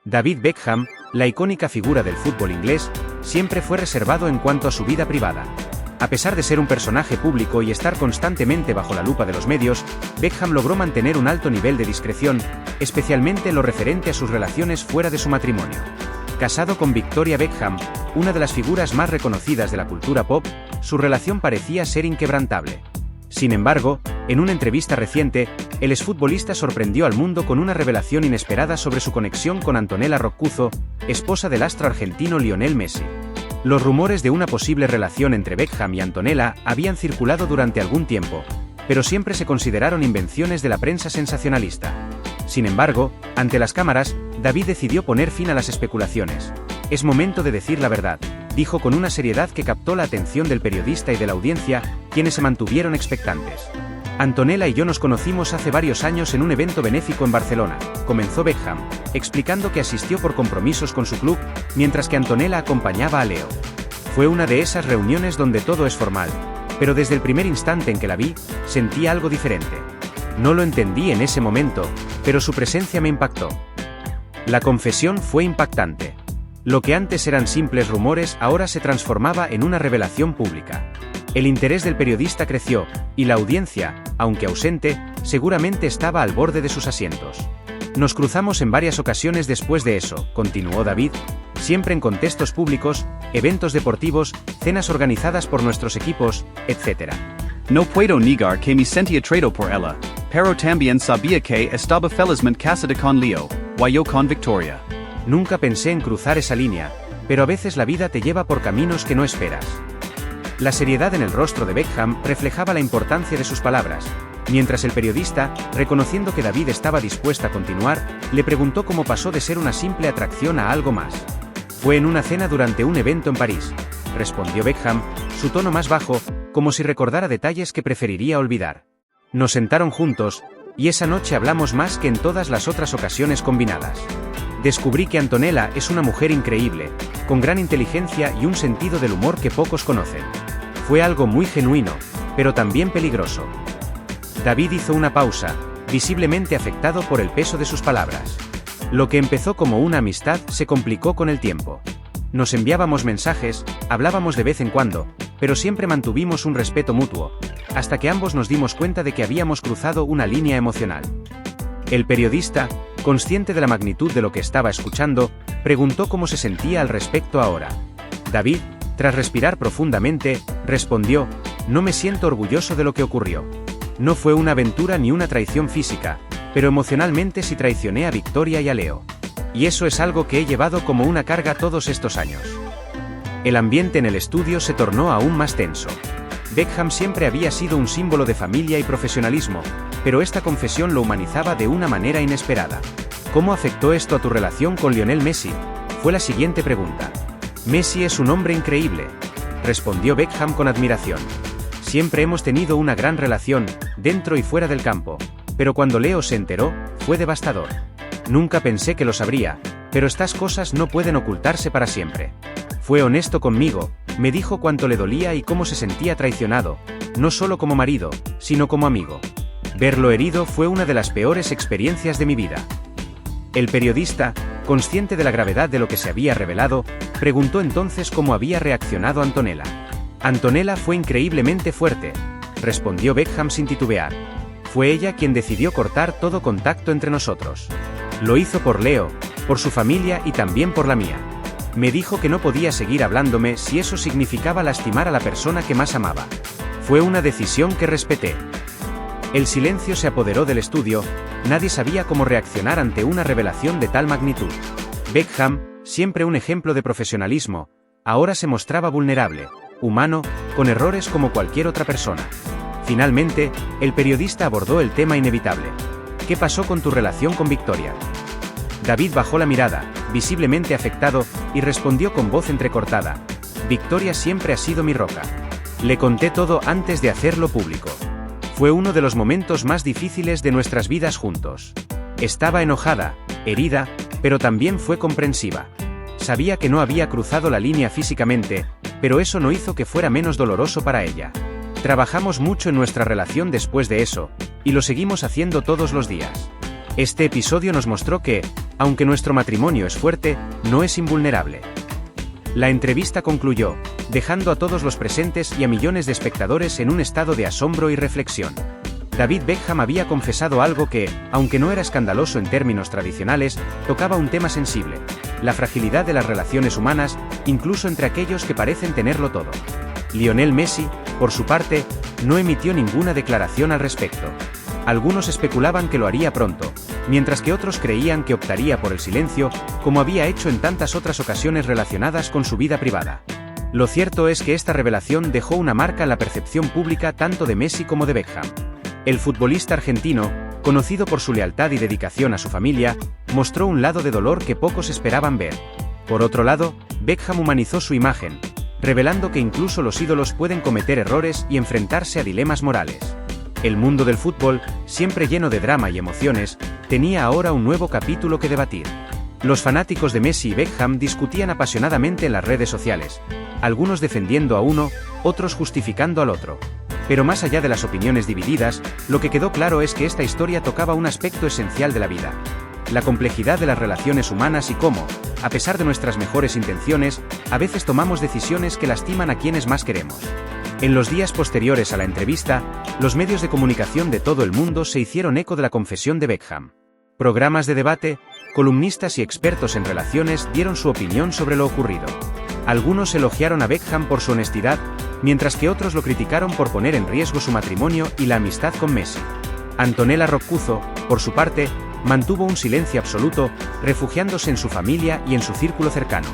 David Beckham, la icónica figura del fútbol inglés, siempre fue reservado en cuanto a su vida privada. A pesar de ser un personaje público y estar constantemente bajo la lupa de los medios, Beckham logró mantener un alto nivel de discreción, especialmente en lo referente a sus relaciones fuera de su matrimonio. Casado con Victoria Beckham, una de las figuras más reconocidas de la cultura pop, su relación parecía ser inquebrantable. Sin embargo, en una entrevista reciente, el exfutbolista sorprendió al mundo con una revelación inesperada sobre su conexión con Antonella Roccuzzo, esposa del astro argentino Lionel Messi. Los rumores de una posible relación entre Beckham y Antonella habían circulado durante algún tiempo, pero siempre se consideraron invenciones de la prensa sensacionalista. Sin embargo, ante las cámaras, David decidió poner fin a las especulaciones. Es momento de decir la verdad, dijo con una seriedad que captó la atención del periodista y de la audiencia, quienes se mantuvieron expectantes. Antonella y yo nos conocimos hace varios años en un evento benéfico en Barcelona, comenzó Beckham, explicando que asistió por compromisos con su club, mientras que Antonella acompañaba a Leo. Fue una de esas reuniones donde todo es formal, pero desde el primer instante en que la vi, sentí algo diferente. No lo entendí en ese momento, pero su presencia me impactó. La confesión fue impactante. Lo que antes eran simples rumores ahora se transformaba en una revelación pública. El interés del periodista creció, y la audiencia, aunque ausente, seguramente estaba al borde de sus asientos. Nos cruzamos en varias ocasiones después de eso, continuó David, siempre en contextos públicos, eventos deportivos, cenas organizadas por nuestros equipos, etc. No puedo negar que me sentía atraído por ella, pero también sabía que estaba felizmente casada con Leo, y yo con Victoria. Nunca pensé en cruzar esa línea, pero a veces la vida te lleva por caminos que no esperas. La seriedad en el rostro de Beckham reflejaba la importancia de sus palabras, mientras el periodista, reconociendo que David estaba dispuesta a continuar, le preguntó cómo pasó de ser una simple atracción a algo más. Fue en una cena durante un evento en París, respondió Beckham, su tono más bajo, como si recordara detalles que preferiría olvidar. Nos sentaron juntos, y esa noche hablamos más que en todas las otras ocasiones combinadas. Descubrí que Antonella es una mujer increíble, con gran inteligencia y un sentido del humor que pocos conocen. Fue algo muy genuino, pero también peligroso. David hizo una pausa, visiblemente afectado por el peso de sus palabras. Lo que empezó como una amistad se complicó con el tiempo. Nos enviábamos mensajes, hablábamos de vez en cuando, pero siempre mantuvimos un respeto mutuo, hasta que ambos nos dimos cuenta de que habíamos cruzado una línea emocional. El periodista, consciente de la magnitud de lo que estaba escuchando, preguntó cómo se sentía al respecto ahora. David, tras respirar profundamente, respondió: «No me siento orgulloso de lo que ocurrió. No fue una aventura ni una traición física, pero emocionalmente sí traicioné a Victoria y a Leo. Y eso es algo que he llevado como una carga todos estos años». El ambiente en el estudio se tornó aún más tenso. Beckham siempre había sido un símbolo de familia y profesionalismo, pero esta confesión lo humanizaba de una manera inesperada. ¿Cómo afectó esto a tu relación con Lionel Messi?, fue la siguiente pregunta. Messi es un hombre increíble, respondió Beckham con admiración. Siempre hemos tenido una gran relación, dentro y fuera del campo, pero cuando Leo se enteró, fue devastador. Nunca pensé que lo sabría, pero estas cosas no pueden ocultarse para siempre. Fue honesto conmigo, me dijo cuánto le dolía y cómo se sentía traicionado, no solo como marido, sino como amigo. Verlo herido fue una de las peores experiencias de mi vida. El periodista, consciente de la gravedad de lo que se había revelado, preguntó entonces cómo había reaccionado Antonella. Antonella fue increíblemente fuerte, respondió Beckham sin titubear. Fue ella quien decidió cortar todo contacto entre nosotros. Lo hizo por Leo, por su familia y también por la mía. Me dijo que no podía seguir hablándome si eso significaba lastimar a la persona que más amaba. Fue una decisión que respeté. El silencio se apoderó del estudio, nadie sabía cómo reaccionar ante una revelación de tal magnitud. Beckham, siempre un ejemplo de profesionalismo, ahora se mostraba vulnerable, humano, con errores como cualquier otra persona. Finalmente, el periodista abordó el tema inevitable. ¿Qué pasó con tu relación con Victoria? David bajó la mirada, visiblemente afectado, y respondió con voz entrecortada: Victoria siempre ha sido mi roca. Le conté todo antes de hacerlo público. Fue uno de los momentos más difíciles de nuestras vidas juntos. Estaba enojada, herida, pero también fue comprensiva. Sabía que no había cruzado la línea físicamente, pero eso no hizo que fuera menos doloroso para ella. Trabajamos mucho en nuestra relación después de eso, y lo seguimos haciendo todos los días. Este episodio nos mostró que, Aunque nuestro matrimonio es fuerte, no es invulnerable. La entrevista concluyó, dejando a todos los presentes y a millones de espectadores en un estado de asombro y reflexión. David Beckham había confesado algo que, aunque no era escandaloso en términos tradicionales, tocaba un tema sensible: la fragilidad de las relaciones humanas, incluso entre aquellos que parecen tenerlo todo. Lionel Messi, por su parte, no emitió ninguna declaración al respecto. Algunos especulaban que lo haría pronto, mientras que otros creían que optaría por el silencio, como había hecho en tantas otras ocasiones relacionadas con su vida privada. Lo cierto es que esta revelación dejó una marca en la percepción pública tanto de Messi como de Beckham. El futbolista argentino, conocido por su lealtad y dedicación a su familia, mostró un lado de dolor que pocos esperaban ver. Por otro lado, Beckham humanizó su imagen, revelando que incluso los ídolos pueden cometer errores y enfrentarse a dilemas morales. El mundo del fútbol, siempre lleno de drama y emociones, tenía ahora un nuevo capítulo que debatir. Los fanáticos de Messi y Beckham discutían apasionadamente en las redes sociales, algunos defendiendo a uno, otros justificando al otro. Pero más allá de las opiniones divididas, lo que quedó claro es que esta historia tocaba un aspecto esencial de la vida: la complejidad de las relaciones humanas y cómo, a pesar de nuestras mejores intenciones, a veces tomamos decisiones que lastiman a quienes más queremos. En los días posteriores a la entrevista, los medios de comunicación de todo el mundo se hicieron eco de la confesión de Beckham. Programas de debate, columnistas y expertos en relaciones dieron su opinión sobre lo ocurrido. Algunos elogiaron a Beckham por su honestidad, mientras que otros lo criticaron por poner en riesgo su matrimonio y la amistad con Messi. Antonella Roccuzzo, por su parte, mantuvo un silencio absoluto, refugiándose en su familia y en su círculo cercano.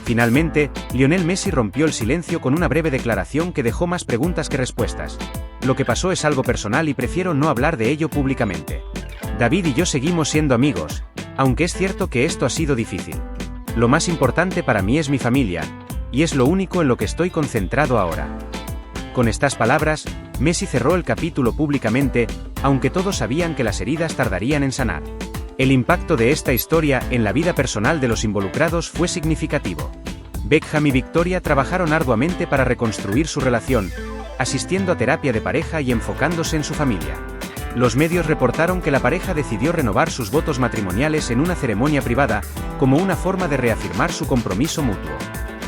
Finalmente, Lionel Messi rompió el silencio con una breve declaración que dejó más preguntas que respuestas. Lo que pasó es algo personal y prefiero no hablar de ello públicamente. David y yo seguimos siendo amigos, aunque es cierto que esto ha sido difícil. Lo más importante para mí es mi familia, y es lo único en lo que estoy concentrado ahora. Con estas palabras, Messi cerró el capítulo públicamente, aunque todos sabían que las heridas tardarían en sanar. El impacto de esta historia en la vida personal de los involucrados fue significativo. Beckham y Victoria trabajaron arduamente para reconstruir su relación, asistiendo a terapia de pareja y enfocándose en su familia. Los medios reportaron que la pareja decidió renovar sus votos matrimoniales en una ceremonia privada, como una forma de reafirmar su compromiso mutuo.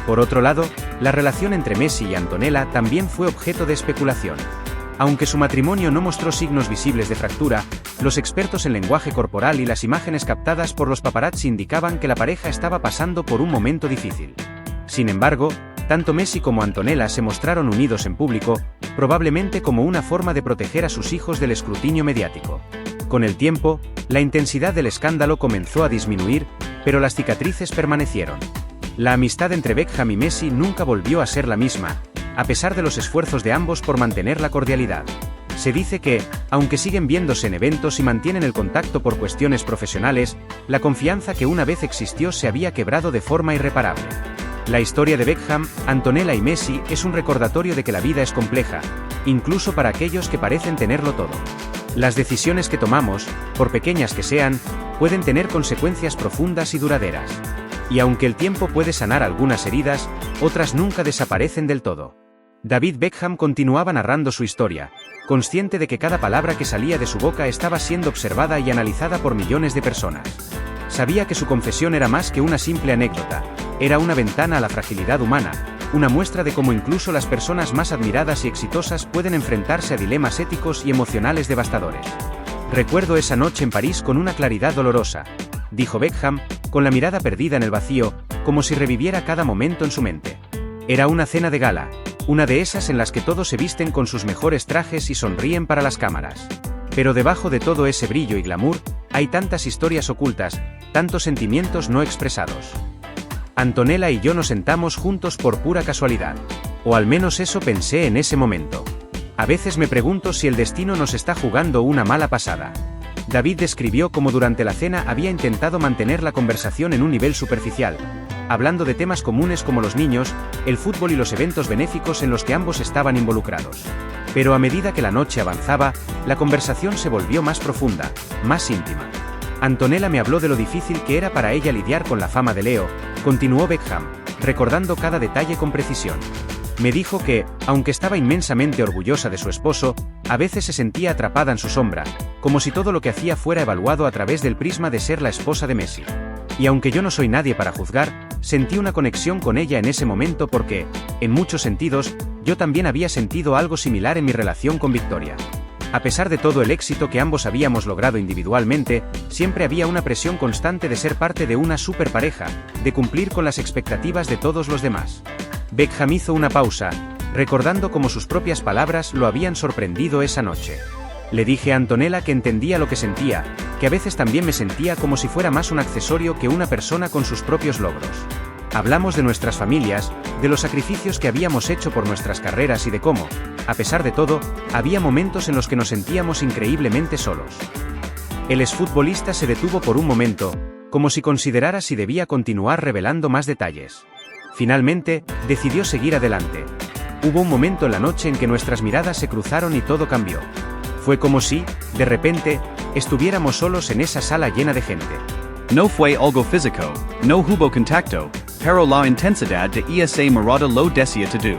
Por otro lado, la relación entre Messi y Antonella también fue objeto de especulación. Aunque su matrimonio no mostró signos visibles de fractura, los expertos en lenguaje corporal y las imágenes captadas por los paparazzi indicaban que la pareja estaba pasando por un momento difícil. Sin embargo, tanto Messi como Antonella se mostraron unidos en público, probablemente como una forma de proteger a sus hijos del escrutinio mediático. Con el tiempo, la intensidad del escándalo comenzó a disminuir, pero las cicatrices permanecieron. La amistad entre Beckham y Messi nunca volvió a ser la misma, a pesar de los esfuerzos de ambos por mantener la cordialidad. Se dice que, aunque siguen viéndose en eventos y mantienen el contacto por cuestiones profesionales, la confianza que una vez existió se había quebrado de forma irreparable. La historia de Beckham, Antonella y Messi es un recordatorio de que la vida es compleja, incluso para aquellos que parecen tenerlo todo. Las decisiones que tomamos, por pequeñas que sean, pueden tener consecuencias profundas y duraderas. Y aunque el tiempo puede sanar algunas heridas, otras nunca desaparecen del todo. David Beckham continuaba narrando su historia, consciente de que cada palabra que salía de su boca estaba siendo observada y analizada por millones de personas. Sabía que su confesión era más que una simple anécdota, era una ventana a la fragilidad humana, una muestra de cómo incluso las personas más admiradas y exitosas pueden enfrentarse a dilemas éticos y emocionales devastadores. Recuerdo esa noche en París con una claridad dolorosa, dijo Beckham, con la mirada perdida en el vacío, como si reviviera cada momento en su mente. Era una cena de gala, una de esas en las que todos se visten con sus mejores trajes y sonríen para las cámaras. Pero debajo de todo ese brillo y glamour, hay tantas historias ocultas, tantos sentimientos no expresados. Antonella y yo nos sentamos juntos por pura casualidad. O al menos eso pensé en ese momento. A veces me pregunto si el destino nos está jugando una mala pasada. David describió cómo durante la cena había intentado mantener la conversación en un nivel superficial, hablando de temas comunes como los niños, el fútbol y los eventos benéficos en los que ambos estaban involucrados. Pero a medida que la noche avanzaba, la conversación se volvió más profunda, más íntima. Antonella me habló de lo difícil que era para ella lidiar con la fama de Leo, continuó Beckham, recordando cada detalle con precisión. Me dijo que, aunque estaba inmensamente orgullosa de su esposo, a veces se sentía atrapada en su sombra, como si todo lo que hacía fuera evaluado a través del prisma de ser la esposa de Messi. Y aunque yo no soy nadie para juzgar, sentí una conexión con ella en ese momento porque, en muchos sentidos, yo también había sentido algo similar en mi relación con Victoria. A pesar de todo el éxito que ambos habíamos logrado individualmente, siempre había una presión constante de ser parte de una superpareja, de cumplir con las expectativas de todos los demás. Beckham hizo una pausa, recordando cómo sus propias palabras lo habían sorprendido esa noche. Le dije a Antonella que entendía lo que sentía, que a veces también me sentía como si fuera más un accesorio que una persona con sus propios logros. Hablamos de nuestras familias, de los sacrificios que habíamos hecho por nuestras carreras y de cómo, a pesar de todo, había momentos en los que nos sentíamos increíblemente solos. El exfutbolista se detuvo por un momento, como si considerara si debía continuar revelando más detalles. Finalmente, decidió seguir adelante. Hubo un momento en la noche en que nuestras miradas se cruzaron y todo cambió. Fue como si, de repente, estuviéramos solos en esa sala llena de gente. No fue algo físico, no hubo contacto, pero la intensidad de esa mirada lo decía todo.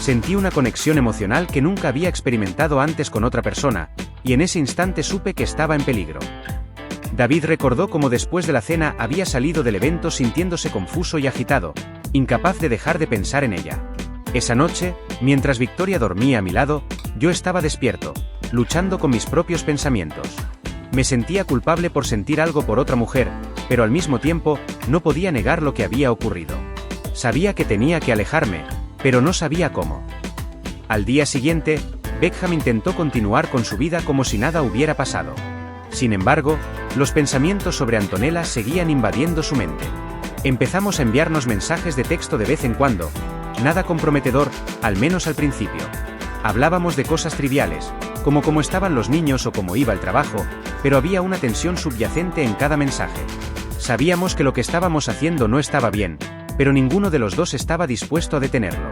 Sentí una conexión emocional que nunca había experimentado antes con otra persona, y en ese instante supe que estaba en peligro. David recordó cómo después de la cena había salido del evento sintiéndose confuso y agitado, incapaz de dejar de pensar en ella. Esa noche, mientras Victoria dormía a mi lado, yo estaba despierto, luchando con mis propios pensamientos. Me sentía culpable por sentir algo por otra mujer, pero al mismo tiempo, no podía negar lo que había ocurrido. Sabía que tenía que alejarme, pero no sabía cómo. Al día siguiente, Beckham intentó continuar con su vida como si nada hubiera pasado. Sin embargo, los pensamientos sobre Antonella seguían invadiendo su mente. Empezamos a enviarnos mensajes de texto de vez en cuando, nada comprometedor, al menos al principio. Hablábamos de cosas triviales, como cómo estaban los niños o cómo iba el trabajo, pero había una tensión subyacente en cada mensaje. Sabíamos que lo que estábamos haciendo no estaba bien, pero ninguno de los dos estaba dispuesto a detenerlo.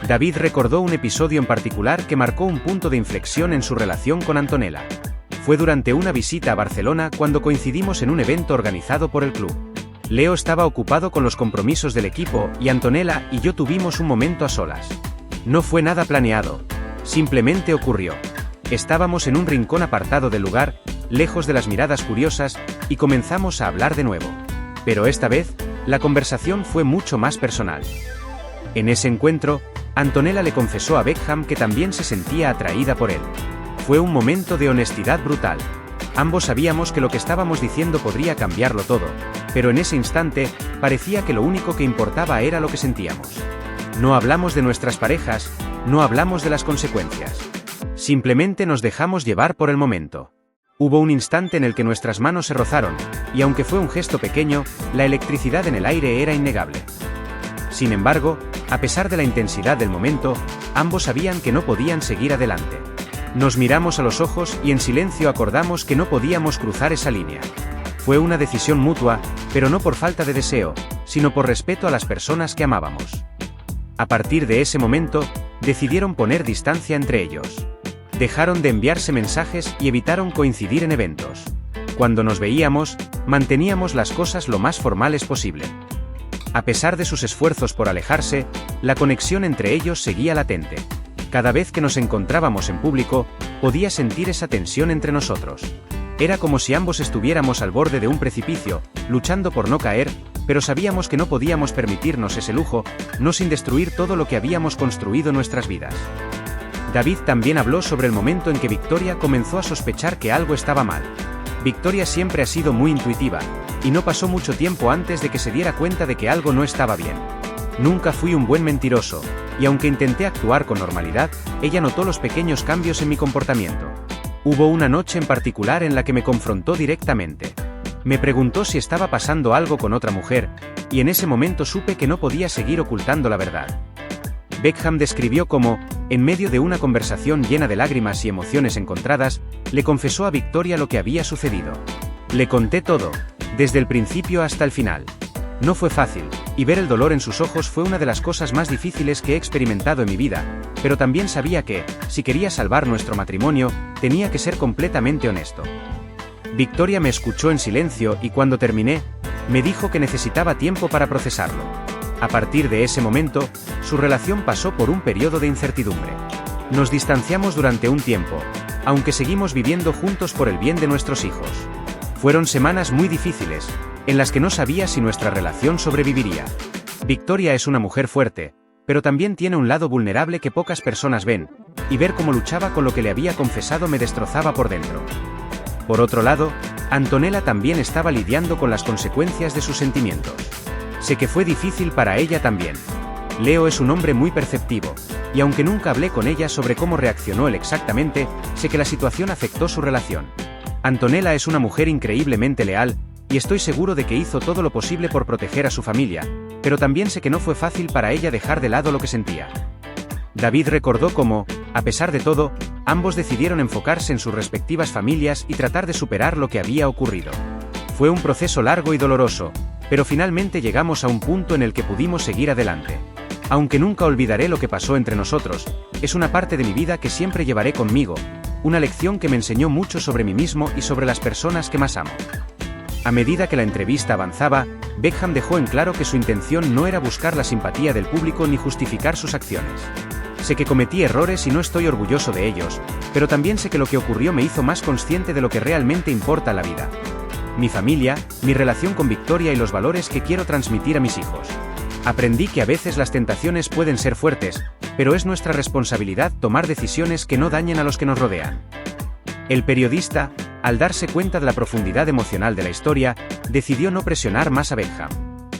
David recordó un episodio en particular que marcó un punto de inflexión en su relación con Antonella. Fue durante una visita a Barcelona cuando coincidimos en un evento organizado por el club. Leo estaba ocupado con los compromisos del equipo y Antonella y yo tuvimos un momento a solas. No fue nada planeado, simplemente ocurrió. Estábamos en un rincón apartado del lugar, lejos de las miradas curiosas, y comenzamos a hablar de nuevo. Pero esta vez, la conversación fue mucho más personal. En ese encuentro, Antonella le confesó a Beckham que también se sentía atraída por él. Fue un momento de honestidad brutal. Ambos sabíamos que lo que estábamos diciendo podría cambiarlo todo, pero en ese instante, parecía que lo único que importaba era lo que sentíamos. No hablamos de nuestras parejas, no hablamos de las consecuencias. Simplemente nos dejamos llevar por el momento. Hubo un instante en el que nuestras manos se rozaron, y aunque fue un gesto pequeño, la electricidad en el aire era innegable. Sin embargo, a pesar de la intensidad del momento, ambos sabían que no podían seguir adelante. Nos miramos a los ojos y en silencio acordamos que no podíamos cruzar esa línea. Fue una decisión mutua, pero no por falta de deseo, sino por respeto a las personas que amábamos. A partir de ese momento, decidieron poner distancia entre ellos. Dejaron de enviarse mensajes y evitaron coincidir en eventos. Cuando nos veíamos, manteníamos las cosas lo más formales posible. A pesar de sus esfuerzos por alejarse, la conexión entre ellos seguía latente. Cada vez que nos encontrábamos en público, podía sentir esa tensión entre nosotros. Era como si ambos estuviéramos al borde de un precipicio, luchando por no caer, pero sabíamos que no podíamos permitirnos ese lujo, no sin destruir todo lo que habíamos construido en nuestras vidas. David también habló sobre el momento en que Victoria comenzó a sospechar que algo estaba mal. Victoria siempre ha sido muy intuitiva, y no pasó mucho tiempo antes de que se diera cuenta de que algo no estaba bien. Nunca fui un buen mentiroso, y aunque intenté actuar con normalidad, ella notó los pequeños cambios en mi comportamiento. Hubo una noche en particular en la que me confrontó directamente. Me preguntó si estaba pasando algo con otra mujer, y en ese momento supe que no podía seguir ocultando la verdad. Beckham describió cómo, en medio de una conversación llena de lágrimas y emociones encontradas, le confesó a Victoria lo que había sucedido. Le conté todo, desde el principio hasta el final. No fue fácil, y ver el dolor en sus ojos fue una de las cosas más difíciles que he experimentado en mi vida, pero también sabía que, si quería salvar nuestro matrimonio, tenía que ser completamente honesto. Victoria me escuchó en silencio y cuando terminé, me dijo que necesitaba tiempo para procesarlo. A partir de ese momento, su relación pasó por un periodo de incertidumbre. Nos distanciamos durante un tiempo, aunque seguimos viviendo juntos por el bien de nuestros hijos. Fueron semanas muy difíciles, en las que no sabía si nuestra relación sobreviviría. Victoria es una mujer fuerte, pero también tiene un lado vulnerable que pocas personas ven, y ver cómo luchaba con lo que le había confesado me destrozaba por dentro. Por otro lado, Antonella también estaba lidiando con las consecuencias de sus sentimientos. Sé que fue difícil para ella también. Leo es un hombre muy perceptivo, y aunque nunca hablé con ella sobre cómo reaccionó él exactamente, sé que la situación afectó su relación. Antonella es una mujer increíblemente leal, y estoy seguro de que hizo todo lo posible por proteger a su familia, pero también sé que no fue fácil para ella dejar de lado lo que sentía. David recordó cómo, a pesar de todo, ambos decidieron enfocarse en sus respectivas familias y tratar de superar lo que había ocurrido. Fue un proceso largo y doloroso, pero finalmente llegamos a un punto en el que pudimos seguir adelante. Aunque nunca olvidaré lo que pasó entre nosotros, es una parte de mi vida que siempre llevaré conmigo, una lección que me enseñó mucho sobre mí mismo y sobre las personas que más amo. A medida que la entrevista avanzaba, Beckham dejó en claro que su intención no era buscar la simpatía del público ni justificar sus acciones. Sé que cometí errores y no estoy orgulloso de ellos, pero también sé que lo que ocurrió me hizo más consciente de lo que realmente importa en la vida. Mi familia, mi relación con Victoria y los valores que quiero transmitir a mis hijos. Aprendí que a veces las tentaciones pueden ser fuertes, pero es nuestra responsabilidad tomar decisiones que no dañen a los que nos rodean. El periodista, al darse cuenta de la profundidad emocional de la historia, decidió no presionar más a Beckham.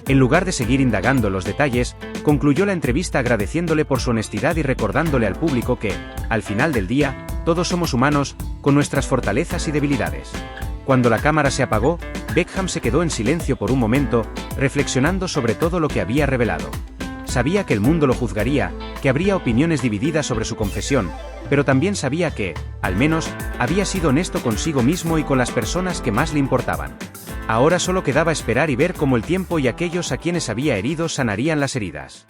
En lugar de seguir indagando los detalles, concluyó la entrevista agradeciéndole por su honestidad y recordándole al público que, al final del día, todos somos humanos, con nuestras fortalezas y debilidades. Cuando la cámara se apagó, Beckham se quedó en silencio por un momento, reflexionando sobre todo lo que había revelado. Sabía que el mundo lo juzgaría, que habría opiniones divididas sobre su confesión, pero también sabía que, al menos, había sido honesto consigo mismo y con las personas que más le importaban. Ahora solo quedaba esperar y ver cómo el tiempo y aquellos a quienes había herido sanarían las heridas.